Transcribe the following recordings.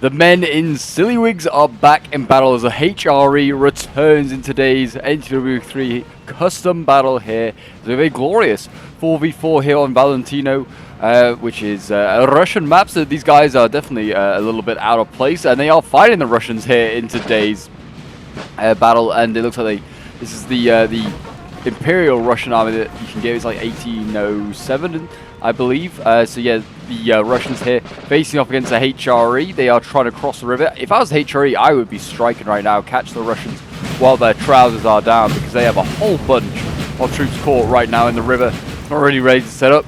The men in silly wigs are back in battle as the HRE returns in today's NTW3 custom battle here. It's a very glorious 4v4 here on Valentino, which is a Russian map, so these guys are definitely a little bit out of place, and they are fighting the Russians here in today's battle, and it looks like this is the Imperial Russian army that you can get. It's like 1807, I believe. So yeah, the Russians here facing off against the HRE. They are trying to cross the river. If I was HRE, I would be striking right now, catch the Russians while their trousers are down, because they have a whole bunch of troops caught right now in the river, not really ready to set up.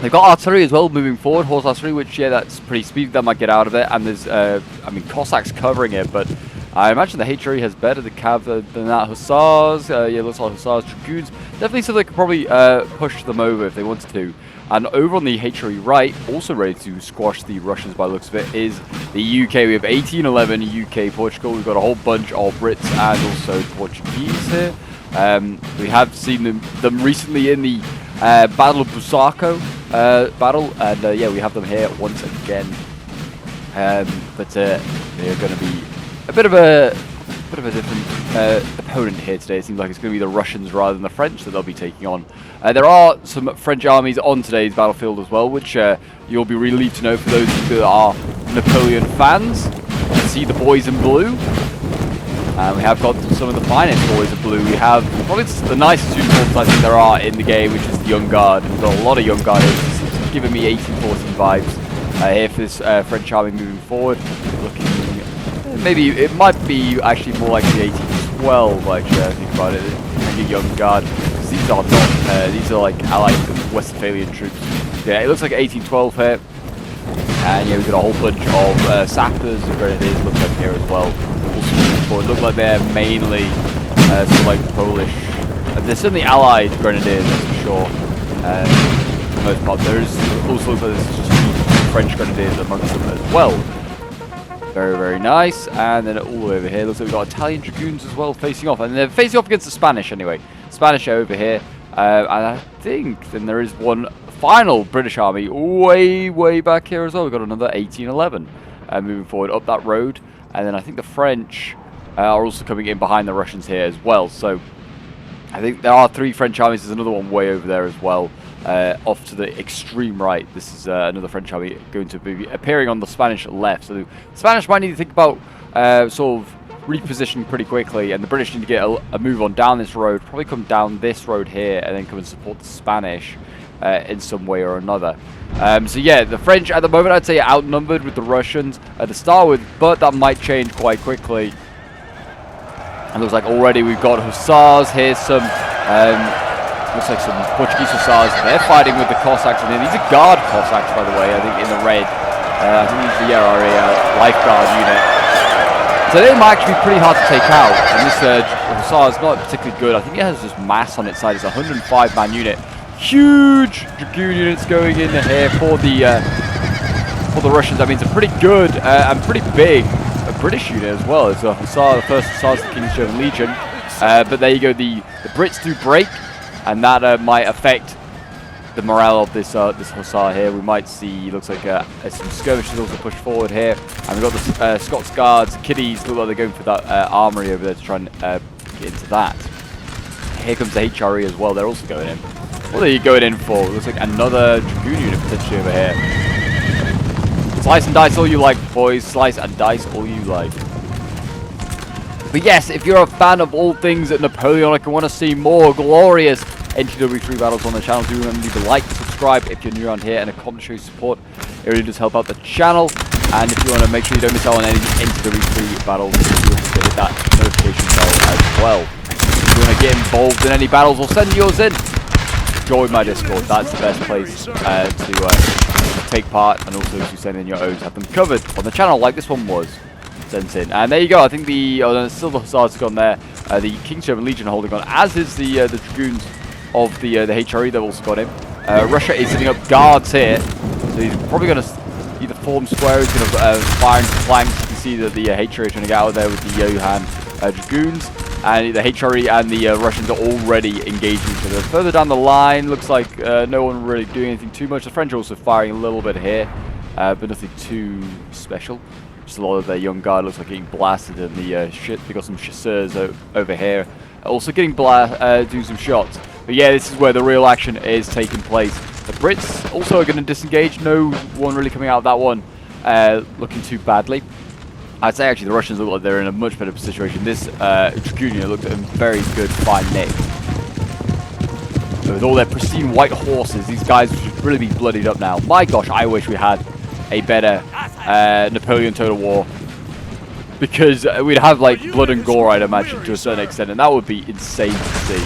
They've got artillery as well moving forward, horse artillery, which, yeah, that's pretty speedy. That might get out of it. And there's, I mean, Cossacks covering it, but I imagine the HRE has better the cav than that. Hussars, yeah, looks like Hussars, Dragoons. Definitely so they could probably push them over if they wanted to. And over on the HRE right, also ready to squash the Russians by the looks of it, is the UK. We have 1811 UK, Portugal. We've got a whole bunch of Brits and also Portuguese here. We have seen them recently in the Battle of Busaco battle, and yeah, we have them here once again. But they're going to be a bit of a different opponent here today. It seems like it's going to be the Russians rather than the French that they'll be taking on. There are some French armies on today's battlefield as well, which you'll be relieved to know for those of you that are Napoleon fans. You can see the boys in blue. We have got some of the finest boys in blue. We have probably the nicest uniforms I think there are in the game, which is the Young Guard. We've got a lot of Young Guard here. It's giving me 1814 vibes here for this French army moving forward. Looking, maybe it might be actually more like the 1812. Actually, I think about it. The Young Guard. These are not. These are like allied Westphalian troops. Yeah, it looks like 1812 here. And yeah, we've got a whole bunch of sappers and grenadiers looks like here as well. Also, it looks like they're mainly sort of like Polish. They're certainly allied grenadiers, that's for sure. For the most part, there's also looks like there's just French grenadiers amongst them as well. Very, very nice. And then all the way over here, looks like we've got Italian dragoons as well facing off, and they're facing off against the Spanish anyway. Spanish over here, and I think then there is one final British army way back here as well. We've got another 1811 moving forward up that road, and then I think the French are also coming in behind the Russians here as well. So I think there are 3 French armies. There's another one way over there as well, off to the extreme right. This is another French army going to be appearing on the Spanish left. So the Spanish might need to think about sort of repositioning pretty quickly, and the British need to get a move on down this road, probably come down this road here, and then come and support the Spanish in some way or another. So yeah, the French at the moment I'd say are outnumbered with the Russians to start with, but that might change quite quickly. It looks like already we've got Hussars here, some looks like some Portuguese Hussars. They're fighting with the Cossacks in here. These are Guard Cossacks, by the way, I think in the red. I think these are a lifeguard unit. So they might actually be pretty hard to take out, and this Hussar is not particularly good. I think it has just mass on its side. It's a 105-man unit. Huge Dragoon units going in here for the Russians. I mean, it's a pretty good and pretty big British unit as well. It's a Hussar, the first Hussars of the King's German Legion. But there you go, the Brits do break, and that might affect the morale of this Hussar here. We might see, looks like some skirmishes also pushed forward here, and we've got the Scots Guards, Kiddies, look like they're going for that armory over there to try and get into that. Here comes the HRE as well, they're also going in. What are you going in for? It looks like another Dragoon unit potentially over here. Slice and dice all you like, boys, slice and dice all you like. But yes, if you're a fan of all things Napoleonic and want to see more glorious NTW3 battles on the channel, do remember to leave a like, subscribe if you're new around here, and a comment to show your support. It really does help out the channel. And if you want to make sure you don't miss out on any NTW3 battles, do hit that notification bell as well. If you want to get involved in any battles or send yours in, join my Discord. That's the best place to take part, and also to send in your own, have them covered on the channel like this one was sent in. And there you go. I think still the Hussars have gone there. The King's German Legion holding on, as is the Dragoons of the HRE. They've also got him. Russia is setting up guards here, so he's probably going to either form square. He's going to fire into flanks. You can see that the HRE are trying to get out of there with the Johan Dragoons, and the HRE and the Russians are already engaging each other. Further down the line, looks like no one really doing anything too much. The French are also firing a little bit here, but nothing too special. Just a lot of their young guard looks like getting blasted, and the shit. They got some chasseurs over here, also getting doing some shots. But yeah, this is where the real action is taking place. The Brits also are going to disengage. No one really coming out of that one looking too badly. I'd say actually the Russians look like they're in a much better situation. This Dragoon looked at a very good, fine nick. With all their pristine white horses, these guys should really be bloodied up now. My gosh, I wish we had a better Napoleon Total War. Because we'd have like blood and gore, I'd imagine, to a certain extent. And that would be insane to see.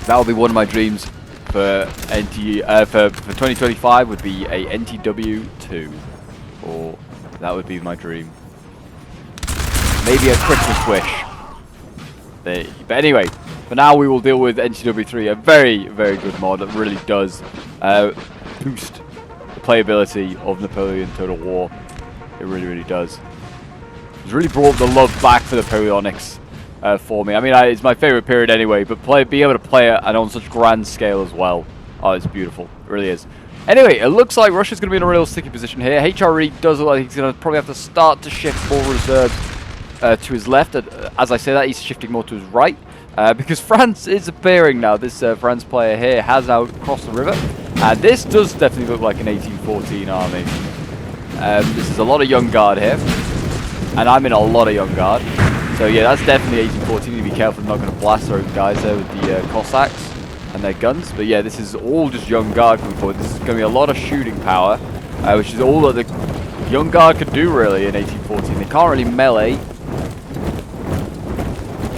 That would be one of my dreams for for 2025 would be a NTW 2, or that would be my dream. Maybe a Christmas wish. But anyway, for now we will deal with NTW 3, a very, very good mod that really does boost the playability of Napoleon Total War. It really, really does. It's really brought the love back for the Napoleonics. For me. I mean, it's my favorite period anyway, but being able to play it and on such grand scale as well. Oh, it's beautiful. It really is. Anyway, it looks like Russia's going to be in a real sticky position here. HRE does look like he's going to probably have to start to shift more reserves to his left. As I say that, he's shifting more to his right. Because France is appearing now. This France player here has now crossed the river. And this does definitely look like an 1814 army. This is a lot of young guard here. And I'm in a lot of young guard. So yeah, that's definitely 1814. You need to be careful not going to blast our own guys there with the Cossacks and their guns. But yeah, this is all just young guard coming forward. This is going to be a lot of shooting power, which is all that the young guard could do really in 1814. They can't really melee,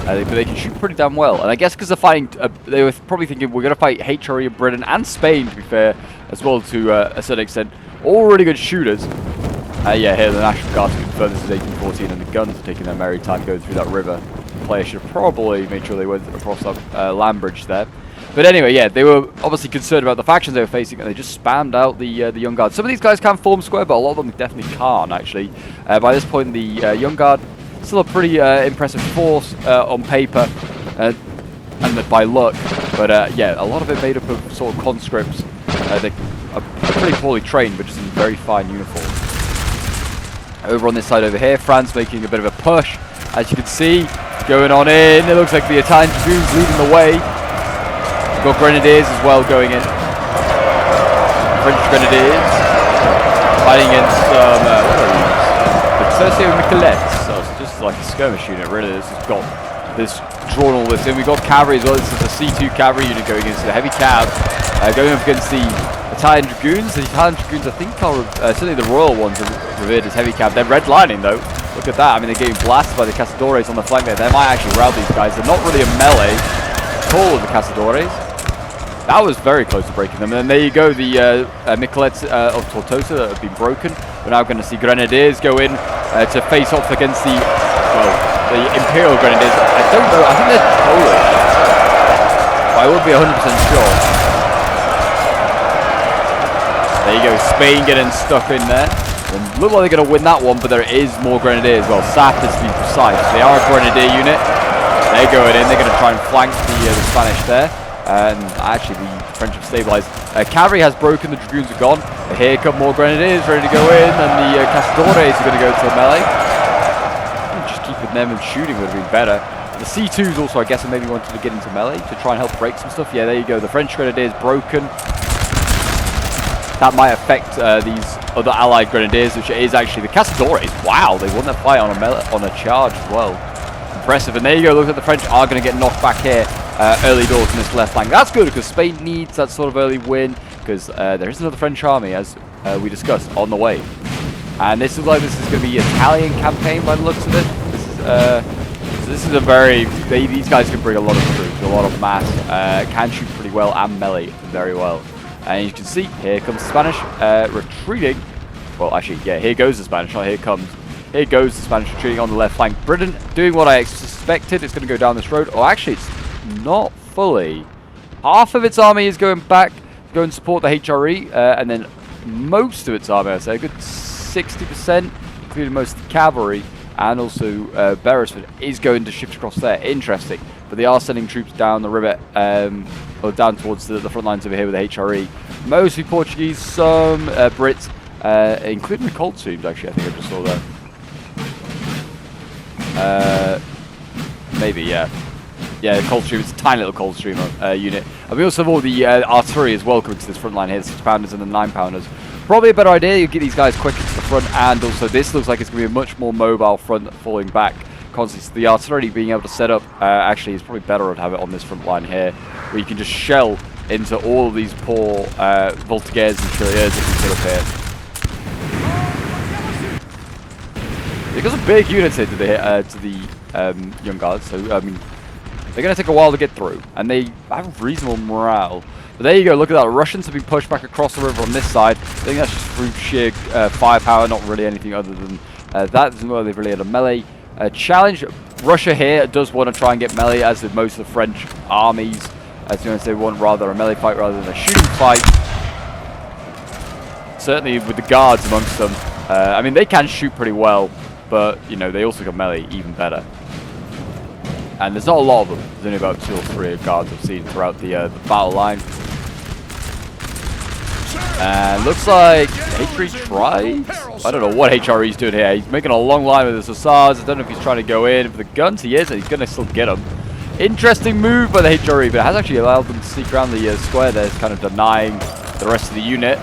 but they can shoot pretty damn well. And I guess because they're fighting, they were probably thinking we're going to fight HRE of Britain and Spain, to be fair, as well to a certain extent. All really good shooters. Yeah, here the National Guard to confirm this is 1814, and the guns are taking their merry time going through that river. The player should have probably made sure they went across that land bridge there. But anyway, yeah, they were obviously concerned about the factions they were facing, and they just spammed out the young guard. Some of these guys can form square, but a lot of them definitely can't, actually. By this point, the young guard, still a pretty impressive force on paper, and by luck. But yeah, a lot of it made up of sort of conscripts. They are pretty poorly trained, but just in very fine uniforms. Over on this side over here, France making a bit of a push, as you can see, going on in. It looks like the Italian Dragoons leading the way. We've got Grenadiers as well going in. French Grenadiers fighting against what are these? The Tercio Michelet's. So it's just like a skirmish unit, really. This has got this drawn all this in. We've got cavalry as well. This is the C2 cavalry unit going against the heavy cav, going up against the Italian Dragoons. The Italian Dragoons, I think, are certainly the royal ones are revered as heavy cav. They're redlining though. Look at that. I mean, they're getting blasted by the Cazadores on the flank there. They might actually rout these guys. They're not really a melee at all with the Cazadores. That was very close to breaking them. And then there you go, the Michelet's of Tortosa that have been broken. We're now going to see Grenadiers go in to face off against the Imperial Grenadiers. I don't know. I think they're Polish. But I wouldn't be 100% sure. There you go, Spain getting stuck in there. And look like they're going to win that one, but there is more Grenadiers. Well, SAP is to be precise. They are a Grenadier unit. They're going in. They're going to try and flank the Spanish there. And actually, the French have stabilized. Cavalry has broken. The Dragoons are gone. Here come more Grenadiers ready to go in. And the Cazadores are going to go to the melee. Just keeping them and shooting would have been better. The C2s also, I guess, maybe wanted to get into melee to try and help break some stuff. Yeah, there you go. The French Grenadiers broken. That might affect these other allied Grenadiers, which is actually the Cazadores. Wow, they won that fight on a charge as well. Impressive. And there you go. Look at the French are going to get knocked back here early doors in this left flank. That's good because Spain needs that sort of early win because there is another French army, as we discussed, on the way. And this looks like this is going to be an Italian campaign by the looks of it. This is a very... these guys can bring a lot of troops, a lot of mass, can shoot pretty well and melee very well. And you can see, here comes the Spanish retreating. Well, actually, yeah, here goes the Spanish, not here comes. Here goes the Spanish retreating on the left flank. Britain doing what I suspected. It's going to go down this road. Oh, actually, it's not fully. Half of its army is going back to go and support the HRE. And then most of its army, I'd say, a good 60%, including most of the cavalry, and also Beresford, is going to shift across there. Interesting. But they are sending troops down the river, or down towards the front lines over here with the HRE. Mostly Portuguese, some Brits, including the cold streams, actually, I think I just saw that. Maybe, yeah. Yeah, cold stream, it's a tiny little cold stream unit. And we also have all the artillery as well coming to this front line here, the 6-pounders and the 9-pounders. Probably a better idea, you get these guys quicker to the front, and also this looks like it's going to be a much more mobile front falling back. Constantly, so the artillery being able to set up, actually, is probably better to have it on this front line here, where you can just shell into all of these poor Voltigeurs and Tirailleurs that can sit up here. Because of big units here to the Young Guards, so, I mean, they're going to take a while to get through, and they have reasonable morale. But there you go, look at that. The Russians have been pushed back across the river on this side. I think that's just through sheer firepower, not really anything other than that. Isn't where they've really had a melee challenge. Russia here does want to try and get melee, as did most of the French armies. As you know, they want rather a melee fight rather than a shooting fight. Certainly with the guards amongst them. I mean, they can shoot pretty well, but, you know, they also got melee even better. And there's not a lot of them. There's only about 2 or 3 guards I've seen throughout the battle line. And looks like HRE tries. I don't know what HRE's doing here. He's making a long line with his hussars. I don't know if he's trying to go in for the guns. He is, and he's going to still get them. Interesting move by the HRE, but it has actually allowed them to sneak around the square there. It's kind of denying the rest of the unit,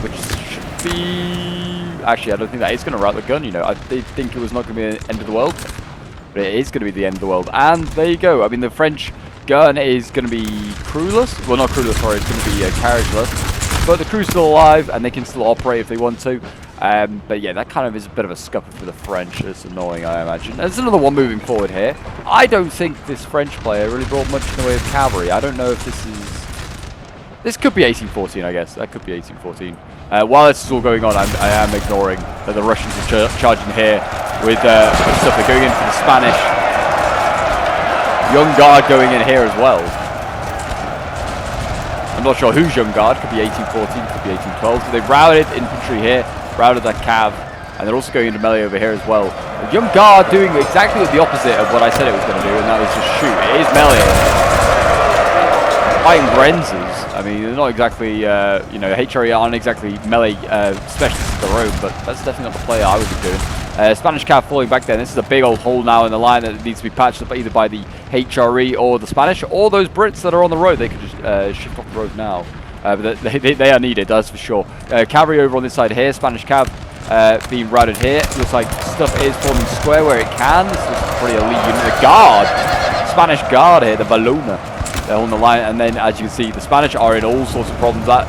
which should be... Actually, I don't think that is going to rout the gun, you know. I did think it was not going to be the end of the world. But it is going to be the end of the world. And there you go. I mean, the French gun is going to be crewless. Well, not crewless, sorry. It's going to be carriageless. But the crew's still alive, and they can still operate if they want to. But yeah, that kind of is a bit of a scupper for the French. It's annoying, I imagine. There's another one moving forward here. I don't think this French player really brought much in the way of cavalry. I don't know if this is... This could be 1814, I guess. That could be 1814. While this is all going on, I am ignoring that the Russians are charging here with stuff. They're going in for the Spanish. Young Guard going in here as well. I'm not sure who's Young Guard. Could be 1814, could be 1812. But they've routed infantry here, routed that cav, and they're also going into melee over here as well. The Young Guard doing exactly the opposite of what I said it was going to do, and that was just shoot. It is melee. Fighting Brenzes. I mean, they're not exactly, you know, HRE aren't exactly melee specialists of their own, but that's definitely not the play I would be doing. Spanish cav falling back there. This is a big old hole now in the line that needs to be patched up either by the HRE or the Spanish, or those Brits that are on the road. They could just shift off the road now. But they are needed, that's for sure. Cavalry over on this side here. Spanish cav being routed here. Looks like stuff is forming square where it can. This is pretty elite unit. The Guard, Spanish Guard here, the Valona. They're on the line, and then as you can see, the Spanish are in all sorts of problems. That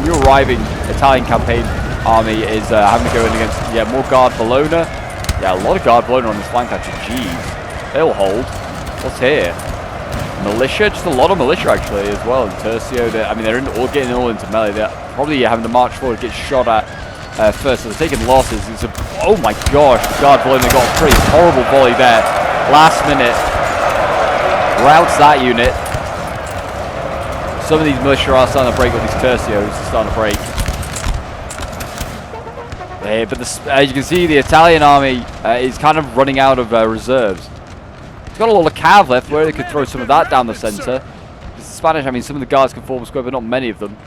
new arriving Italian campaign army is having to go in against, yeah, more Guard Bologna. Yeah, a lot of Guard Bologna on this flank actually. Jeez, they'll hold. What's here? Militia, just a lot of militia actually as well. And Tercio, I mean, they're all getting all into melee. They're probably having to march forward, get shot at first. So they're taking losses. Oh my gosh, the Guard Bologna got a pretty horrible volley there. Last minute, routs that unit. Some of these militia are starting to break, with these tercios are starting to break. But as you can see, the Italian army is kind of running out of reserves. It's got a lot of cav left where they could throw some of that down the centre. The Spanish, I mean, some of the guards can form a square, but not many of them.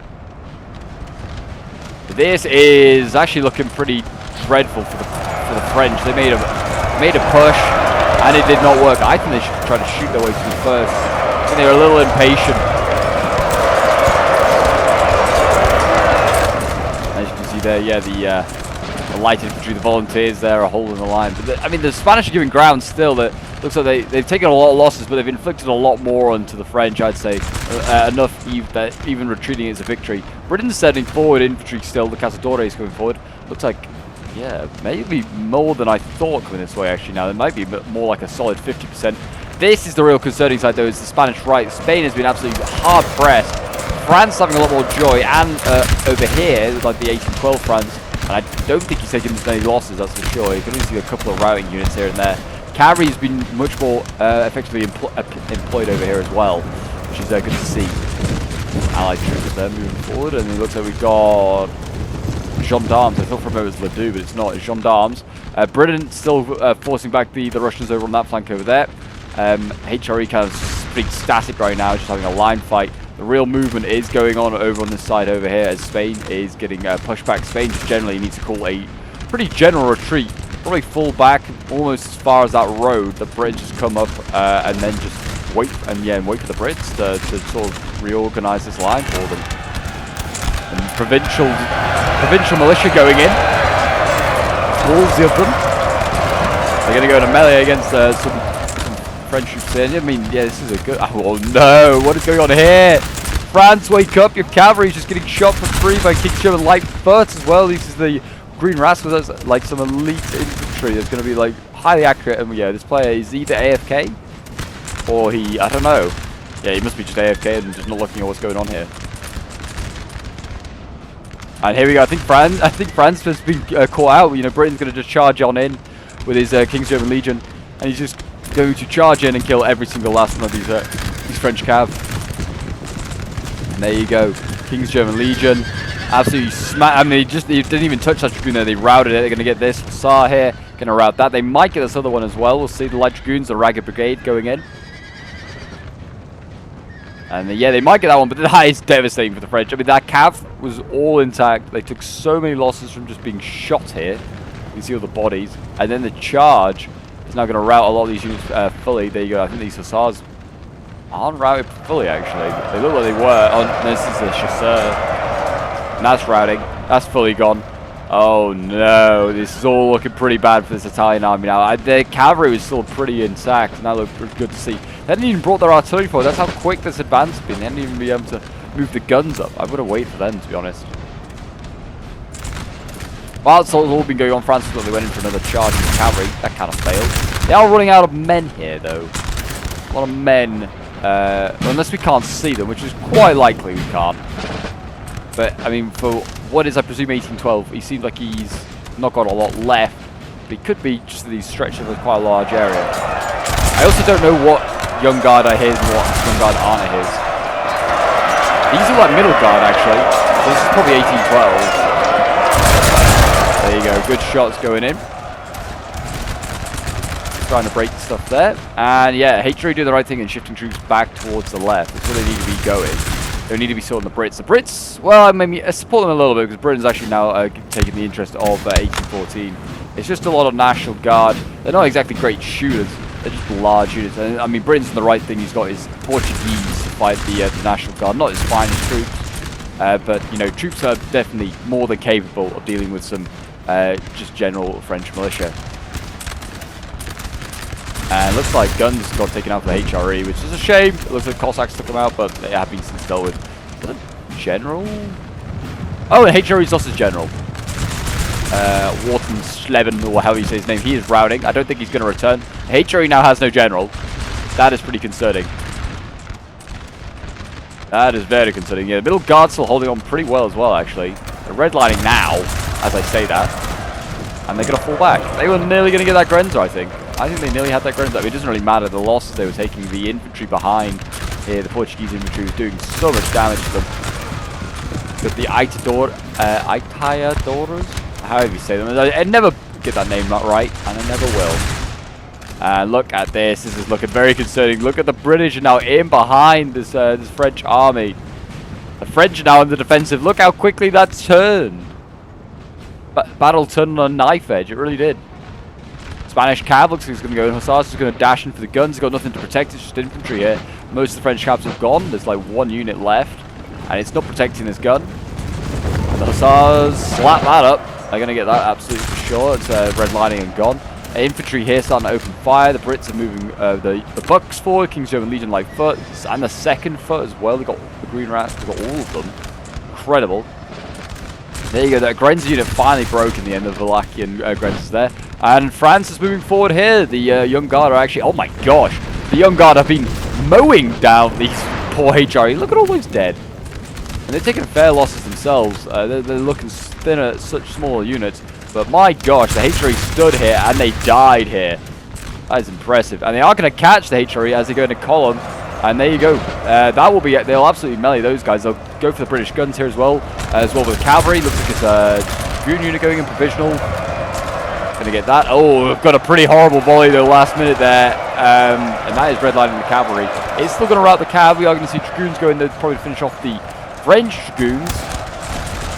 But this is actually looking pretty dreadful for the French. They made a push, and it did not work. I think they should try to shoot their way through first. I think they were a little impatient. There, yeah, the light infantry, the volunteers there are holding the line. But I mean, the Spanish are giving ground still. That looks like they've taken a lot of losses, but they've inflicted a lot more onto the French, I'd say. Enough that even retreating is a victory. Britain's sending forward infantry still. The Cazadores is going forward. Looks like, yeah, maybe more than I thought coming this way, actually. Now, it might be more like a solid 50%. This is the real concerning side, though, is the Spanish right. Spain has been absolutely hard-pressed. France having a lot more joy, and over here, like the 1812 France, and I don't think he's taken as many losses, that's for sure. You can only see a couple of routing units here and there. Cavalry has been much more effectively employed over here as well, which is good to see. Allied troops there moving forward, and it looks like we've got gendarmes. I thought for a moment it was Ledoux, but it's not. It's gendarmes. Britain still forcing back the Russians over on that flank over there. HRE kind of pretty static right now, just having a line fight. The real movement is going on over on this side over here as Spain is getting pushed back. Spain just generally needs to call a pretty general retreat. Probably fall back almost as far as that road. The Brits just come up and then just wait and wait for the Brits to sort of reorganize this line for them. And provincial militia going in. Wolves of them. They're going to go into melee against some French troops in. I mean, yeah, this is a good... Oh no, what is going on here? France, wake up! Your cavalry is just getting shot for free by King German light foot as well. This is the Green Rascals. That's like some elite infantry that's going to be like highly accurate. And yeah, this player is either AFK or I don't know. Yeah, he must be just AFK and just not looking at what's going on here. And here we go. I think France has been caught out. You know, Britain's going to just charge on in with his King's German Legion, and he's just going to charge in and kill every single last one of these French cav. And there you go, King's German Legion, absolutely smack. I mean, he didn't even touch that Dragoon there. They routed it. They're going to get this Hussar here, going to rout that. They might get this other one as well. We'll see the Light Dragoons, the Ragged Brigade going in. And yeah, they might get that one, but that is devastating for the French. I mean, that cav was all intact. They took so many losses from just being shot here. You can see all the bodies, and then the charge is now going to rout a lot of these units fully. There you go. I think these Hussars aren't routed fully, actually. They look like they were. Oh, this is the Chasseur. And that's routing. That's fully gone. Oh, no. This is all looking pretty bad for this Italian army now. Their cavalry was still pretty intact, and that looked good to see. They hadn't even brought their artillery forward. That's how quick this advance has been. They hadn't even been able to move the guns up. I would have waited for them, to be honest. While it's all been going on, France thought they went in for another charge in the cavalry. That kind of failed. They are running out of men here, though. A lot of men. Unless we can't see them, which is quite likely we can't. But, I mean, for what is, I presume, 1812, he seems like he's not got a lot left. But he could be just these stretches of quite a large area. I also don't know what Young Guard are his and what Young Guard aren't his. These are like Middle Guard, actually. So this is probably 1812. There you go, good shots going in. Trying to break stuff there. And yeah, HRE do the right thing and shifting troops back towards the left. That's where they need to be going. They need to be sorting the Brits. The Brits, well, I mean, I support them a little bit because Britain's actually now taking the interest of 1814. It's just a lot of National Guard. They're not exactly great shooters. They're just large units. And I mean, Britain's done the right thing. He's got his Portuguese to fight the National Guard. Not his finest troops. But, you know, troops are definitely more than capable of dealing with some just general French militia. And looks like guns got taken out for the HRE, which is a shame. It looks like Cossacks took them out, but they have been since dealt with. Was it General? Oh, the HRE's lost his General. Wharton Sleben, or however you say his name, he is routing. I don't think he's going to return. The HRE now has no General. That is pretty concerning. That is very concerning. Yeah, the Middle Guard's still holding on pretty well as well, actually. They're redlining now, as I say that. And they're going to fall back. They were nearly going to get that Grenzer, I think. I think they nearly had that Grenzer. I mean, it doesn't really matter. The losses they were taking, the infantry behind here, the Portuguese infantry was doing so much damage to them. But the Itadoras, however you say them, I never get that name right, and I never will. And look at this. This is looking very concerning. Look at the British are now in behind this French army. The French are now on the defensive. Look how quickly that's turned. Battle turned on a knife edge. It really did. Spanish cav looks like it's going to go in. Hussars is going to dash in for the guns. He's got nothing to protect. It's just infantry here. Most of the French cabs have gone. There's like one unit left. And it's not protecting this gun. And the Hussars slap that up. They're going to get that absolutely for sure. It's redlining and gone. Infantry here starting to open fire. The Brits are moving the Bucks forward. King's German Legion light foot. And the second foot as well. They've got the Green Rats. They've got all of them. Incredible. There you go, that Grenz unit finally broke in the end of the Wallachian Grenzers there. And France is moving forward here. The Young Guard are actually, oh my gosh, the Young Guard have been mowing down these poor HRE. Look at all those dead. And they're taking fair losses themselves. They're looking thinner, such smaller units. But my gosh, the HRE stood here and they died here. That is impressive. And they are going to catch the HRE as they go into column. And there you go. That will be it. They'll absolutely melee those guys. They'll go for the British guns here as well with the cavalry. Looks like it's a Dragoon unit going in provisional. Gonna get that. Oh, we've got a pretty horrible volley though last minute there. And that is redlining the cavalry. It's still gonna rout the cavalry. We are gonna see dragoons go in there to probably finish off the French dragoons.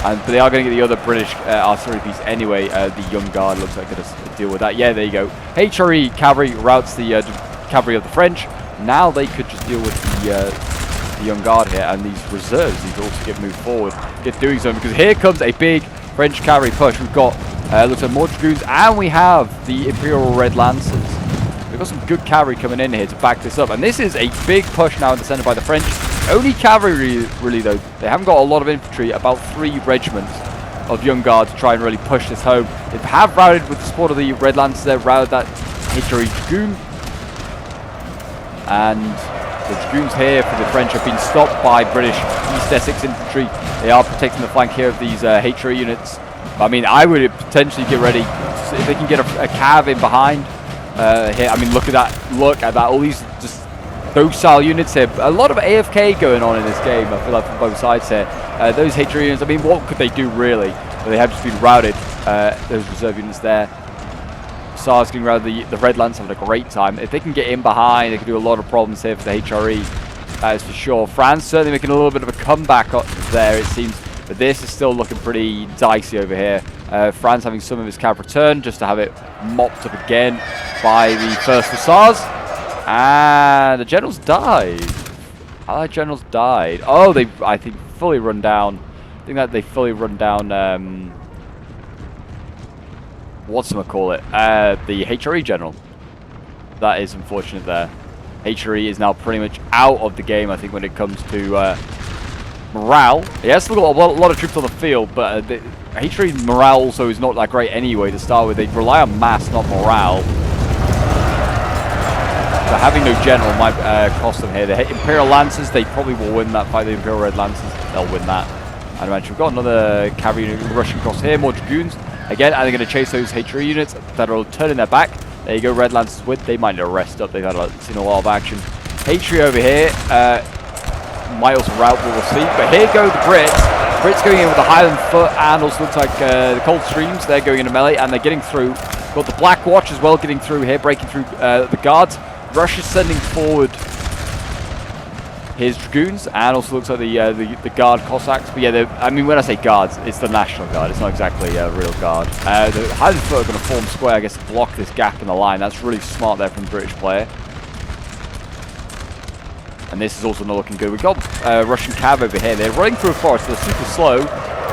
But they are gonna get the other British artillery piece anyway. The young guard looks like they're gonna deal with that. Yeah, there you go. HRE cavalry routs the cavalry of the French. Now they could just deal with the young guard here, and these reserves need to also get moved forward, get doing something, because here comes a big French cavalry push. We've got looks like more dragoons, and we have the Imperial Red Lancers. We've got some good cavalry coming in here to back this up, and this is a big push now in the centre by the French. Only cavalry really though. They haven't got a lot of infantry, about 3 regiments of young guard to try and really push this home. They have routed with the support of the Red Lancers. They've routed that HRE dragoon, and the dragoons here for the French have been stopped by British East Essex infantry. They are protecting the flank here of these HRE units. I mean, I would potentially get ready if they can get a cav in behind here. I mean, look at that! All these just docile units here. A lot of AFK going on in this game. I feel like from both sides here. Those HRE units. I mean, what could they do really? But they have just been routed. Those reserve units there. SARS getting routed. The Red Lance having a great time. If they can get in behind, they can do a lot of problems here for the HRE. That is for sure. France certainly making a little bit of a comeback up there, it seems. But this is still looking pretty dicey over here. France having some of his cav return just to have it mopped up again by the first Hussars. And the generals died. Allied generals died. Oh, they, I think, fully run down. I think that they fully run down, whatchamacallit, the HRE general. That is unfortunate there. HRE is now pretty much out of the game, I think, when it comes to morale. He has still got a lot of troops on the field, but the HRE morale also is not that great anyway to start with. They rely on mass, not morale. So having no general might cost them here. The Imperial Lancers, they probably will win that fight. The Imperial Red Lancers, they'll win that. I'd imagine we've got another cavalry unit rushing across here, more dragoons. Again, and they're going to chase those HRE units that are turning their back. There you go, Red Lancers with. They might need to rest up. They've seen a lot of action. HRE over here might also rout, we'll see. But here go the Brits. Brits going in with the Highland Foot, and also looks like the Coldstreams. They're going into melee, and they're getting through. Got the Black Watch as well getting through here, breaking through the guards. Russia's sending forward his dragoons, and also looks like the guard Cossacks. But yeah, I mean, when I say guards, it's the National Guard. It's not exactly a real guard. The Highland Foot are going to form square, I guess, to block this gap in the line. That's really smart there from the British player. And this is also not looking good. We've got Russian cav over here. They're running through a forest. They're super slow.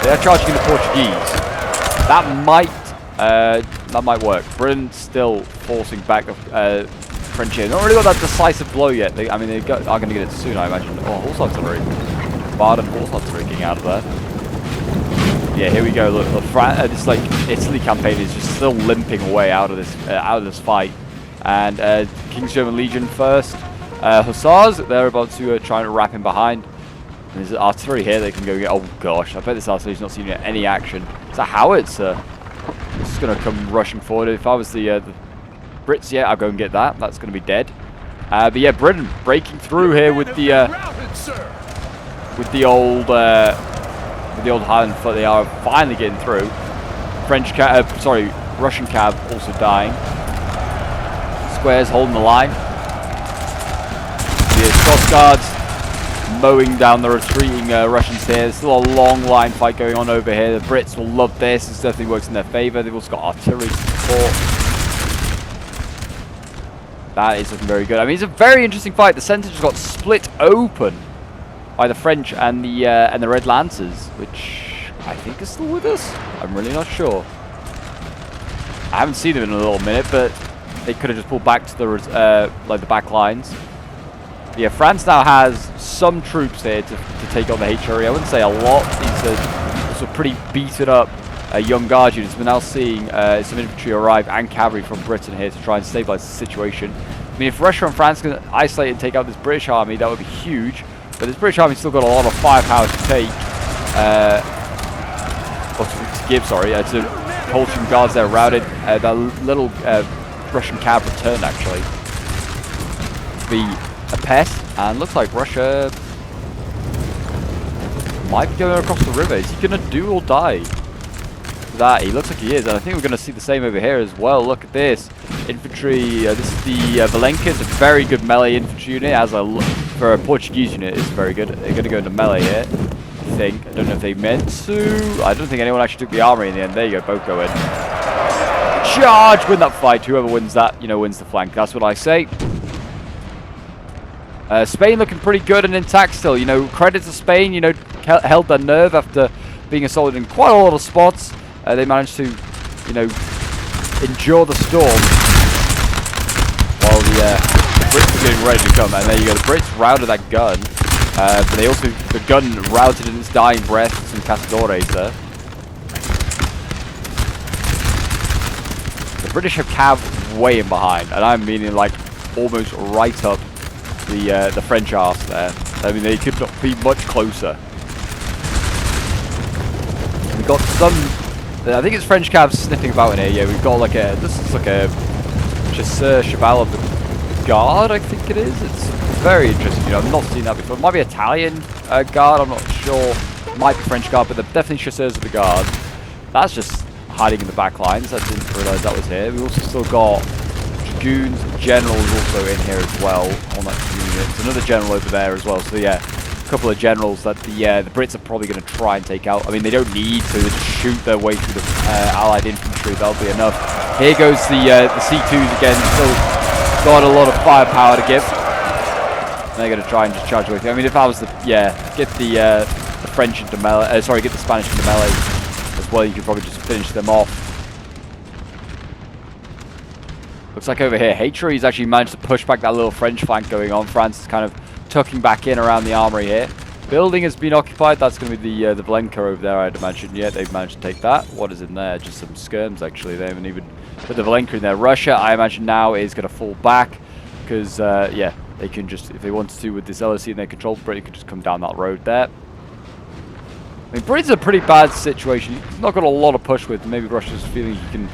They're charging in the Portuguese. That might work. Britain still forcing back the French here. Not really got that decisive blow yet. I mean, they are going to get it soon, I imagine. Oh, horse artillery. Barden horse artillery getting out of there. Yeah, here we go. Look, this like Italy campaign is just still limping away out of this fight. And King's German Legion first. Hussars, they're about to try and wrap him behind. And there's artillery here they can go get. Oh gosh, I bet this artillery's not seeing any action. It's a howitzer. It's just going to come rushing forward. If I was the Brits, yeah, I'll go and get that. That's going to be dead. But yeah, Britain breaking through here with the old Highland Foot. They are finally getting through. Russian cav also dying. Squares holding the line. The Scots Guards mowing down the retreating Russians here. There's still a long line fight going on over here. The Brits will love this. This definitely works in their favour. They've also got artillery support. That is looking very good. I mean, it's a very interesting fight. The centre just got split open by the French and the Red Lancers, which I think is still with us. I'm really not sure. I haven't seen them in a little minute, but they could have just pulled back to the like the back lines. Yeah, France now has some troops here to take on the HRE. I wouldn't say a lot. These are also pretty beaten up young guard units. We're now seeing some infantry arrive and cavalry from Britain here to try and stabilize the situation. I mean, if Russia and France can isolate and take out this British army, that would be huge. But this British army's still got a lot of firepower to take, or to give, sorry, to Coldstream guards there routed. The little Russian cav returned actually to be a pest, and looks like Russia might be going across the river. Is he gonna do or die? that. He looks like he is, and I think we're going to see the same over here as well. Look at this. Infantry, this is the Valenka. It's a very good melee infantry unit. For a Portuguese unit, it's very good. They're going to go into melee here, I think. I don't know if they meant to. I don't think anyone actually took the armory in the end. There you go, both go in. Charge! Win that fight. Whoever wins that, wins the flank. That's what I say. Spain looking pretty good and intact still. Credit to Spain, held their nerve after being assaulted in quite a lot of spots. They managed to, endure the storm while the Brits were getting ready to come. And there you go, the Brits routed that gun. But the gun routed in its dying breath some Castadores there. The British have cav way in behind, and I'm meaning like almost right up the French arse there. I mean, they could not be much closer. We've got some, I think it's French cabs sniffing about in here. Yeah, we've got this is like a Chasseur Cheval of the Guard, I think it is. It's very interesting. I've not seen that before. It might be Italian Guard, I'm not sure. It might be French Guard, but they're definitely Chasseurs of the Guard. That's just hiding in the back lines. I didn't realise that was here. We've also still got Dragoons, Generals also in here as well on that unit. There's another General over there as well. So yeah, a couple of Generals that the Brits are probably going to try and take out. I mean, they don't need to. They just shoot their way through the Allied infantry. That'll be enough. Here goes the C2s again. Still got a lot of firepower to give. They're going to try and just charge away. I mean, if I was get the French into melee, get the Spanish into melee as well, you could probably just finish them off. Looks like over here, HRE's actually managed to push back that little French flank going on. France is kind of tucking back in around the armory here. Building has been occupied. That's going to be the Valenka over there, I'd imagine. Yeah, they've managed to take that. What is in there? Just some skirms, actually. They haven't even put the Valenka in there. Russia, I imagine now, is going to fall back because, they can just, if they wanted to with this LOC in their control, Britain could just come down that road there. I mean, Britain's a pretty bad situation. He's not got a lot of push with. Maybe Russia's feeling he can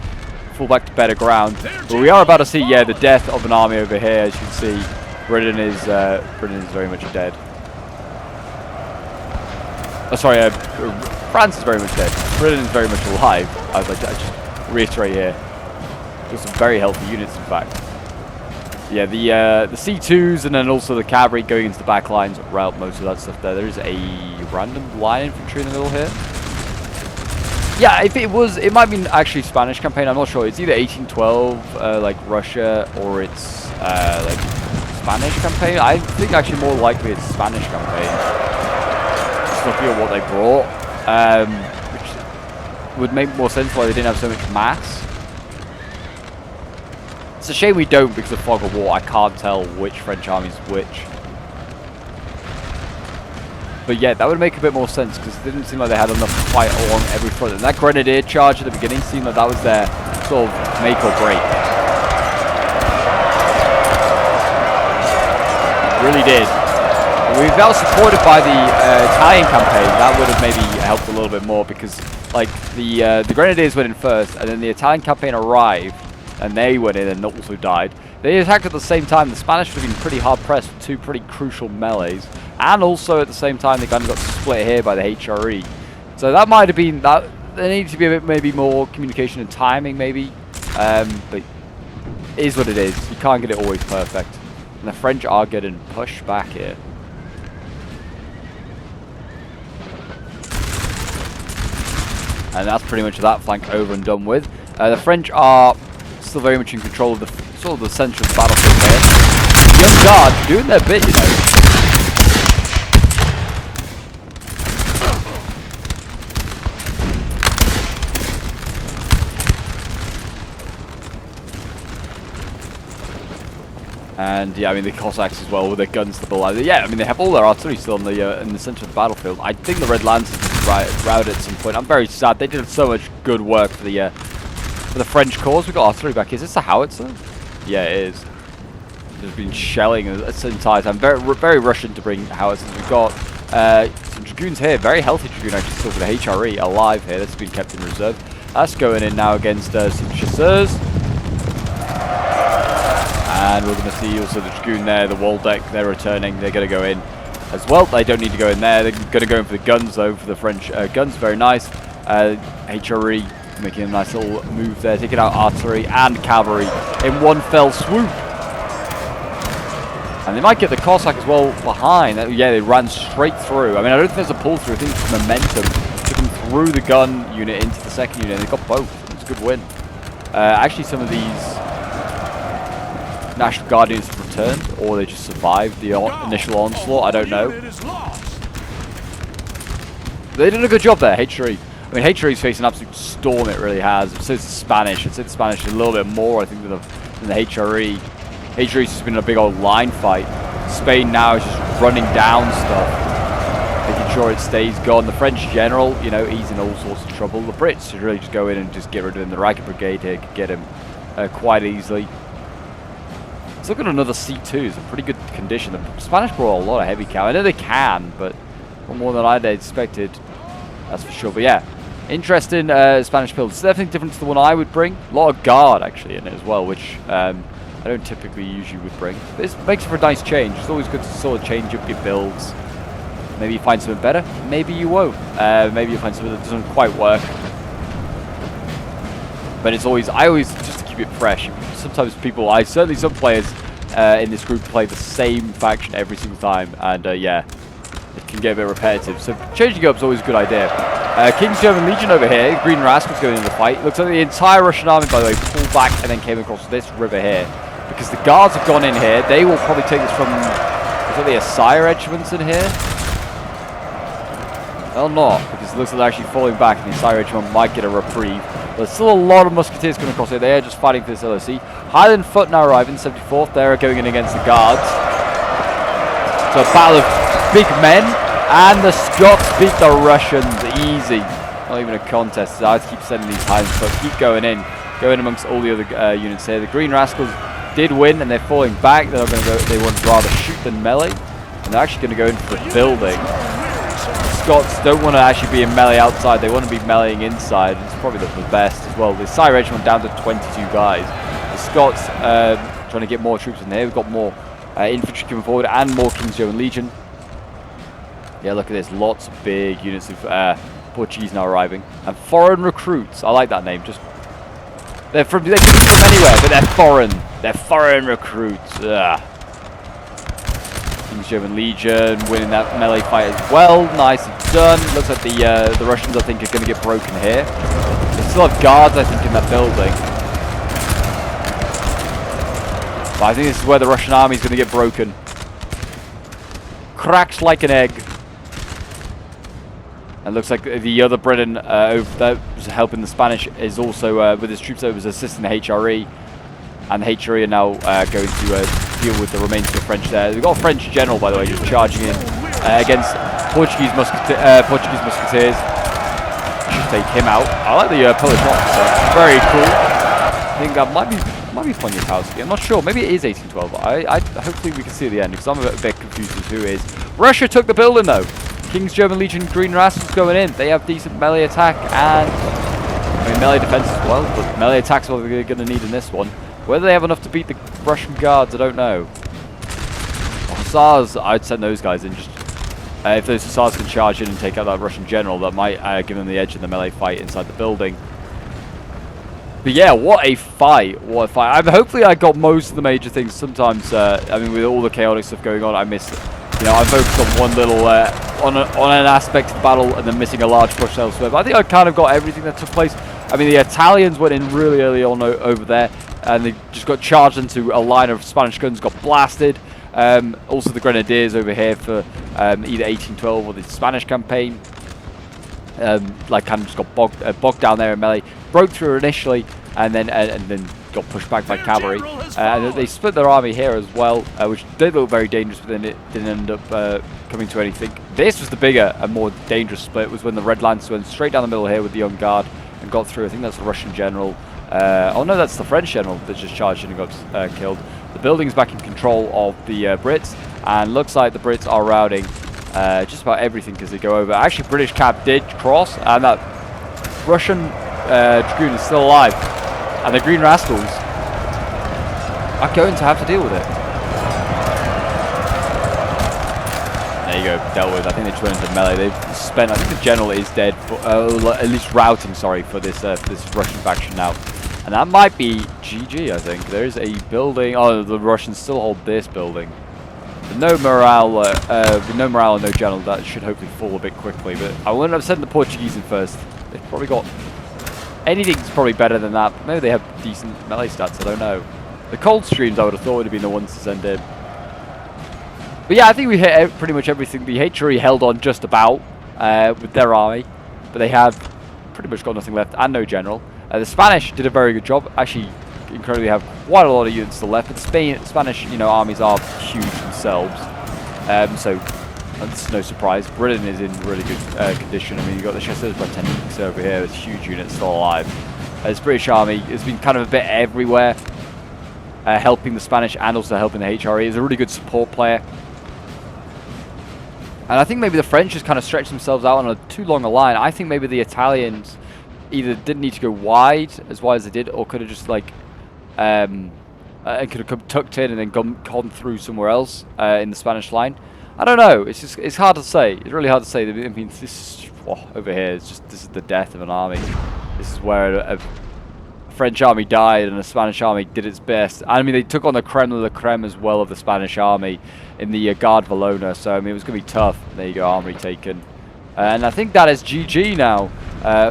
fall back to better ground. But we are about to see, the death of an army over here. As you can see, Britain is very much dead. Oh, sorry, France is very much dead. Britain is very much alive. I'd like to just reiterate here. Just some very healthy units, in fact. Yeah, the C2s and then also the cavalry going into the back lines route most of that stuff there. There's a random line infantry in the middle here. Yeah, if it might be actually Spanish campaign. I'm not sure. It's either 1812 like Russia or it's like Spanish campaign. I think actually more likely it's Spanish campaign. Just looking at what they brought, which would make more sense why they didn't have so much mass. It's a shame we don't because of fog of war. I can't tell which French army is which. But yeah, that would make a bit more sense because it didn't seem like they had enough to fight along every front. And that grenadier charge at the beginning seemed like that was their sort of make or break. It really did. We've now supported by the Italian campaign. That would have maybe helped a little bit more because like the grenadiers went in first and then the Italian campaign arrived and they went in and also died. They attacked at the same time. The Spanish would have been pretty hard pressed with two pretty crucial melees. And also at the same time they kind of got split here by the HRE. So that might have been that. There needs to be a bit maybe more communication and timing maybe. But it is what it is. You can't get it always perfect. And the French are getting pushed back here. And that's pretty much that flank over and done with. The French are still very much in control of the sort of the centre of the battlefield here. Young Guard doing their bit, And yeah, I mean the Cossacks as well with their guns to the line. Yeah, I mean they have all their artillery still in the centre of the battlefield. I think the Red Lancers routed at some point. I'm very sad. They did so much good work for the French cause. We've got artillery back here. Is this a howitzer? Yeah, it is. There's been shelling at the entire time. Very Russian to bring howitzers. We've got some Dragoons here. Very healthy Dragoon actually still for the HRE alive here. That's been kept in reserve. That's going in now against some Chasseurs. And we're going to see also the Dragoon there, the Waldeck, they're returning. They're going to go in as well. They don't need to go in there. They're going to go in for the guns though, for the French guns. Very nice. HRE making a nice little move there, taking out artillery and cavalry in one fell swoop. And they might get the Cossack as well behind. Yeah, they ran straight through. I mean, I don't think there's a pull through. I think it's momentum. Took them through the gun unit into the second unit, and they got both. It's a good win. Actually, some of these National Guardians have returned, or they just survived the initial onslaught. I don't know. They did a good job there, H3. I mean, H3's facing an absolute storm, it really has. So is the Spanish. I'd say the Spanish a little bit more, I think, than the HRE. HRE's just been a big old line fight. Spain now is just running down stuff, making sure it stays gone. The French general, you know, he's in all sorts of trouble. The Brits should really just go in and just get rid of him. The Riker Brigade here could get him quite easily. Let's look at another C2. It's in pretty good condition. The Spanish brought a lot of heavy cav. I know they can, but more than I'd expected. That's for sure. But yeah, interesting Spanish build. It's definitely different to the one I would bring. A lot of guard actually in it as well, which I don't typically usually would bring. This makes for a nice change. It's always good to sort of change up your builds. Maybe you find something better. Maybe you won't. Maybe you find something that doesn't quite work. But it's always, I always just to keep it fresh. Sometimes people, certainly some players in this group play the same faction every single time, and yeah. It can get a bit repetitive, so changing up is always a good idea. King's German Legion over here, Green Rascals going into the fight. Looks like the entire Russian army, by the way, pulled back and then came across this river here. Because the guards have gone in here, they will probably take this from, is that the Asire regiments in here? Well, not, because it looks like they're actually falling back and the Asire regiment might get a reprieve. But there's still a lot of musketeers coming across here. They are just fighting for this LOC. Highland Foot now arriving, 74th. They're going in against the guards. So a battle of big men, and the Scots beat the Russians easy. Not even a contest. I have to keep sending these Highland Foot. Keep going in amongst all the other units here. The Green Rascals did win, and they're falling back. They're not going to go. They want to rather shoot than melee, and they're actually going to go into the building. The Scots don't want to actually be in melee outside. They want to be meleeing inside. It's probably the best as well. The Sire Regiment down to 22 guys. The Scots trying to get more troops in there. We've got more infantry coming forward and more King's German Legion. Yeah, look at this. Lots of big units of Portuguese now arriving. And foreign recruits. I like that name. Just they could be from anywhere, but they're foreign. They're foreign recruits. Ugh. King's German Legion winning that melee fight as well. Nicely done. Looks like the Russians, I think, are going to get broken here. They still have guards, I think, in that building. But I think this is where the Russian army is going to get broken. Cracks like an egg. And looks like the other Britain that was helping the Spanish is also with his troops that was assisting the HRE. And the HRE are now going to deal with the remains of the French there. We've got a French general, by the way, just charging in against Portuguese musketeers. Should take him out. I like the Polish officer. Very cool. I think that might be Poniatowski. I'm not sure. Maybe it is 1812. Hopefully we can see at the end, because I'm a bit confused as who is. Russia took the building though. King's German Legion, Green Rascals going in. They have decent melee attack and I mean melee defense as well, but melee attack's what they're going to need in this one. Whether they have enough to beat the Russian guards, I don't know. Hussars, I'd send those guys in. Just if those Hussars can charge in and take out that Russian general, that might give them the edge in the melee fight inside the building. But yeah, what a fight! What a fight! Hopefully I got most of the major things. Sometimes, I mean, with all the chaotic stuff going on, I missed it. You know, I focused on one little, on an aspect of the battle and then missing a large push elsewhere. But I think I kind of got everything that took place. I mean, the Italians went in really early on over there, and they just got charged into a line of Spanish guns, got blasted. Also the Grenadiers over here for either 1812 or the Spanish campaign. Like kind of just got bogged down there in melee. Broke through initially, and then got pushed back by cavalry. And they split their army here as well, which did look very dangerous, but then it didn't end up coming to anything. This was the bigger and more dangerous split, was when the Red Lancers went straight down the middle here with the young guard and got through. I think that's the Russian general. Oh no, that's the French general that just charged in and got killed. The building's back in control of the Brits, and looks like the Brits are routing just about everything because they go over. Actually, British cap did cross, and that Russian Dragoon is still alive. And the Green Rascals are going to have to deal with it. There you go, dealt with. I think they just went into melee. spent. I think the general is dead, but at least routing, sorry, for this Russian faction now. And that might be GG, I think. There is a building. Oh, the Russians still hold this building. With no morale, and no general, that should hopefully fall a bit quickly. But I wouldn't have sent the Portuguese in first. They've probably got... Anything's probably better than that. Maybe they have decent melee stats, I don't know. The Coldstreams, I would have thought, would have been the ones to send in. But yeah, I think we hit pretty much everything. The HRE held on just about with their army. But they have pretty much got nothing left and no general. The Spanish did a very good job. Actually, incredibly have quite a lot of units still left. But Spanish, armies are huge themselves. So that's no surprise. Britain is in really good condition. I mean, you've got the Chasseurs Britanniques over here. There's huge units still alive. This British army has been kind of a bit everywhere, helping the Spanish and also helping the HRE. It's a really good support player. And I think maybe the French just kind of stretched themselves out on a too long a line. I think maybe the Italians either didn't need to go wide as they did, or could have just like and could have come tucked in and then gone through somewhere else in the Spanish line. I don't know. It's hard to say. It's really hard to say. I mean, this over here is this is the death of an army. This is where a French army died and the Spanish army did its best. I mean, they took on the creme of the creme as well of the Spanish army in the Guard Valona. So I mean, it was going to be tough. There you go, army taken. And I think that is GG now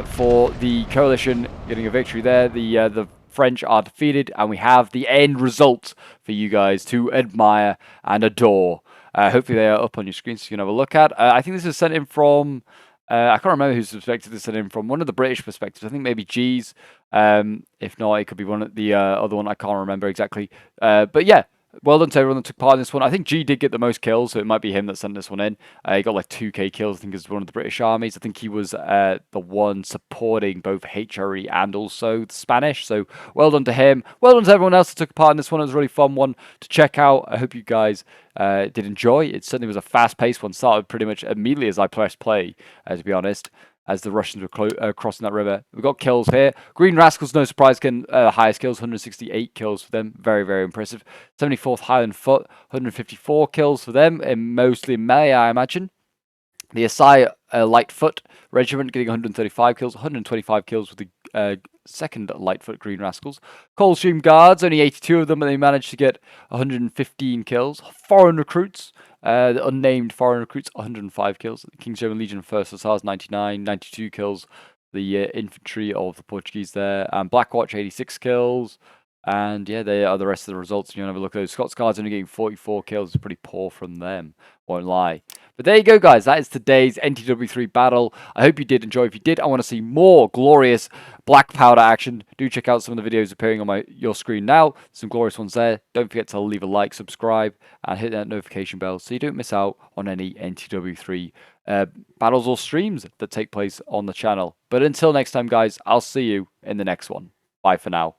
for the coalition getting a victory there. The French are defeated, and we have the end result for you guys to admire and adore. Hopefully they are up on your screen so you can have a look at. I think this is sent in from... I can't remember whose perspective this is sent in from. One of the British perspectives. I think maybe G's. If not, it could be one of the other one. I can't remember exactly. But yeah. Well done to everyone that took part in this one. I think G did get the most kills, so it might be him that sent this one in. He got like 2k kills, I think, as one of the British armies. I think he was the one supporting both HRE and also the Spanish. So well done to him. Well done to everyone else that took part in this one. It was a really fun one to check out. I hope you guys did enjoy. It certainly was a fast-paced one. Started pretty much immediately as I pressed play, to be honest, as the Russians were crossing that river. We've got kills here. Green Rascals, no surprise, getting highest kills, 168 kills for them. Very, very impressive. 74th Highland Foot, 154 kills for them, and mostly melee, I imagine. The Asai Lightfoot Regiment getting 135 kills, 125 kills with the second Lightfoot Green Rascals. Coldstream Guards, only 82 of them, and they managed to get 115 kills. Foreign Recruits, the unnamed foreign recruits, 105 kills. King's German Legion First Hussars, 99, 92 kills. The infantry of the Portuguese there. And Blackwatch, 86 kills. And yeah, they are the rest of the results. If you want to have a look at those. Scots Guards only getting 44 kills. It's pretty poor from them. Won't lie. But there you go, guys. That is today's NTW3 battle. I hope you did enjoy. If you did, I want to see more glorious black powder action. Do check out some of the videos appearing on your screen now. Some glorious ones there. Don't forget to leave a like, subscribe, and hit that notification bell so you don't miss out on any NTW3 battles or streams that take place on the channel. But until next time, guys, I'll see you in the next one. Bye for now.